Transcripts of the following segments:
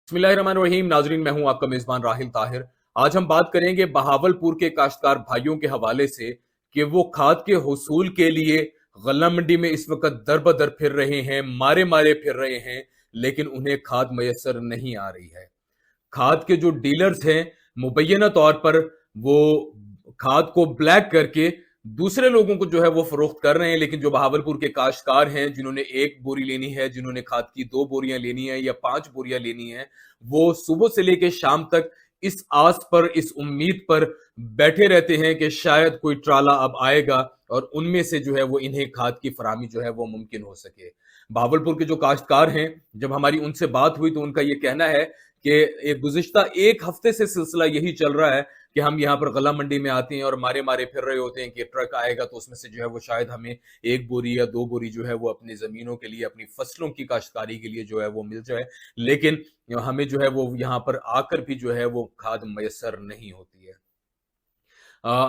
बिस्मिल्लाहिर्रहमानिर्रहीम। नाजरीन, मैं हूं आपका मेजबान राहिल ताहिर। आज हम बात करेंगे बहावलपुर के काश्तकार भाइयों के हवाले से कि वो खाद के हुसूल के लिए गल्ला मंडी में इस वक्त दर बदर फिर रहे हैं, मारे मारे फिर रहे हैं, लेकिन उन्हें खाद मैसर नहीं आ रही है। खाद के जो डीलर्स हैं मुबैना तौर पर वो खाद को ब्लैक करके दूसरे लोगों को जो है वो फरोख्त कर रहे हैं, लेकिन जो बहावलपुर के काश्तकार हैं जिन्होंने एक बोरी लेनी है, जिन्होंने खाद की 2 बोरियां लेनी है या 5 बोरियां लेनी है, वो सुबह से लेकर शाम तक इस आस पर, इस उम्मीद पर बैठे रहते हैं कि शायद कोई ट्राला अब आएगा और उनमें से जो है वो इन्हें खाद की फराहमी जो है वो मुमकिन हो सके। बहावलपुर के जो काश्तकार हैं, जब हमारी उनसे बात हुई तो उनका ये कहना है कि गुज़िश्ता एक हफ्ते से सिलसिला यही चल रहा है कि हम यहाँ पर गला मंडी में आते हैं और मारे मारे फिर रहे होते हैं कि ट्रक आएगा तो उसमें से जो है वो शायद हमें 1 बोरी या 2 बोरी जो है वो अपनी जमीनों के लिए, अपनी फसलों की काश्तकारी के लिए जो है वो मिल जाए, लेकिन हमें जो है वो यहाँ पर आकर भी जो है वो खाद मैसर नहीं होती है।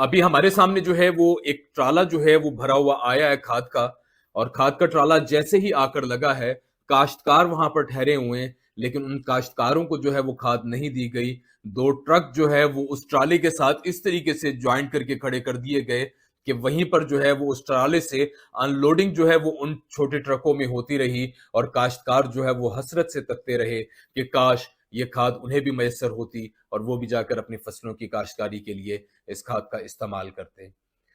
अभी हमारे सामने जो है वो एक ट्राला जो है वो भरा हुआ आया है खाद का, और खाद का ट्राला जैसे ही आकर लगा है, काश्तकार वहां पर ठहरे हुए हैं, लेकिन उन काश्तकारों को जो है वो खाद नहीं दी गई। 2 ट्रक जो है वो उस ट्राले के साथ इस तरीके से ज्वाइंट करके खड़े कर दिए गए कि वहीं पर जो है वो उस ट्राले से अनलोडिंग जो है वो उन छोटे ट्रकों में होती रही, और काश्तकार जो है वो हसरत से तकते रहे कि काश ये खाद उन्हें भी मैसर होती और वो भी जाकर अपनी फसलों की काश्तकारी के लिए इस खाद का इस्तेमाल करते।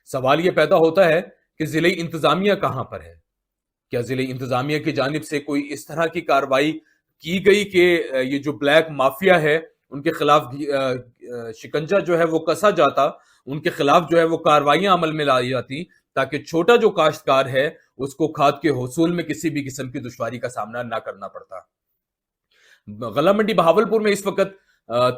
सवाल ये पैदा होता है कि जिले इंतजामिया कहां पर है? क्या जिले इंतजामिया की जानिब से कोई इस तरह की कार्रवाई की गई कि ये जो ब्लैक माफिया है उनके खिलाफ शिकंजा जो है वो कसा जाता, उनके खिलाफ जो है वो कार्रवाइयां अमल में लाई जाती, ताकि छोटा जो काश्तकार है उसको खाद के हुसूल में किसी भी किस्म की दुश्वारी का सामना ना करना पड़ता। गला मंडी बहावलपुर में इस वक्त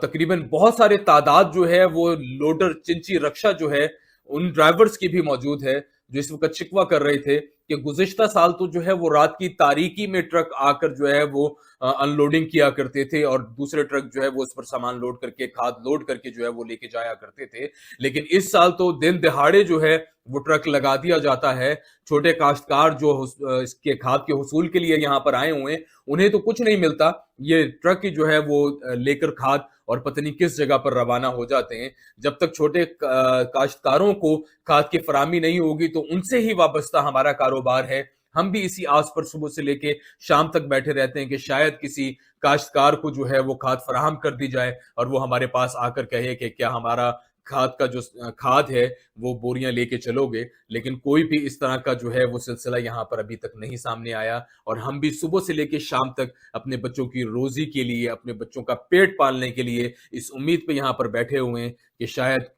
तकरीबन बहुत सारे तादाद जो है वो लोडर, चिंची, रक्षा जो है उन ड्राइवर्स की भी मौजूद है जो इस वक्त शिकवा कर रहे थे कि गुज़िश्ता साल तो जो है वो रात की तारीकी में ट्रक आकर जो है वो अनलोडिंग किया करते थे और दूसरे ट्रक जो है वो उस पर सामान लोड करके, खाद लोड करके जो है वो लेके जाया करते थे, लेकिन इस साल तो दिन दिहाड़े जो है वो ट्रक लगा दिया जाता है। छोटे काश्तकार जो इसके खाद के हुसूल के लिए यहाँ पर आए हुए हैं, उन्हें तो कुछ नहीं मिलता, ये ट्रक ही जो है वो लेकर खाद और पता नहीं किस जगह पर रवाना हो जाते हैं। जब तक छोटे काश्तकारों को खाद की फराहमी नहीं होगी तो उनसे ही वाबस्ता हमारा कारोबार है। हम भी इसी आस पर सुबह से लेके शाम तक बैठे रहते हैं कि शायद किसी काश्तकार को जो है वो खाद फराहम कर दी जाए और वो हमारे पास आकर कहे कि क्या हमारा खाद का जो खाद है वो बोरियां लेके चलोगे, लेकिन कोई भी इस तरह का जो है वो सिलसिला यहाँ पर अभी तक नहीं सामने आया। और हम भी सुबह से लेके शाम तक अपने बच्चों की रोजी के लिए, अपने बच्चों का पेट पालने के लिए इस उम्मीद पे यहाँ पर बैठे हुए हैं कि शायद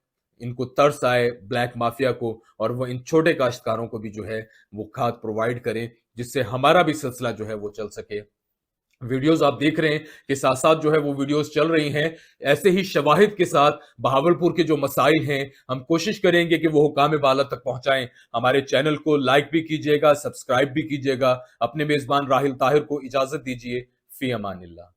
इनको तरस आए ब्लैक माफिया को और वो इन छोटे काश्तकारों को भी जो है वो खाद प्रोवाइड करें, जिससे हमारा भी सिलसिला जो है वो चल सके। वीडियोस आप देख रहे हैं कि साथ साथ जो है वो वीडियोस चल रही हैं, ऐसे ही शवाहिद के साथ बहावलपुर के जो मसाइल हैं हम कोशिश करेंगे कि वो हुकाम बाला तक पहुंचाएं। हमारे चैनल को लाइक भी कीजिएगा, सब्सक्राइब भी कीजिएगा। अपने मेजबान राहिल ताहिर को इजाजत दीजिए। फी अमानिल्लाह।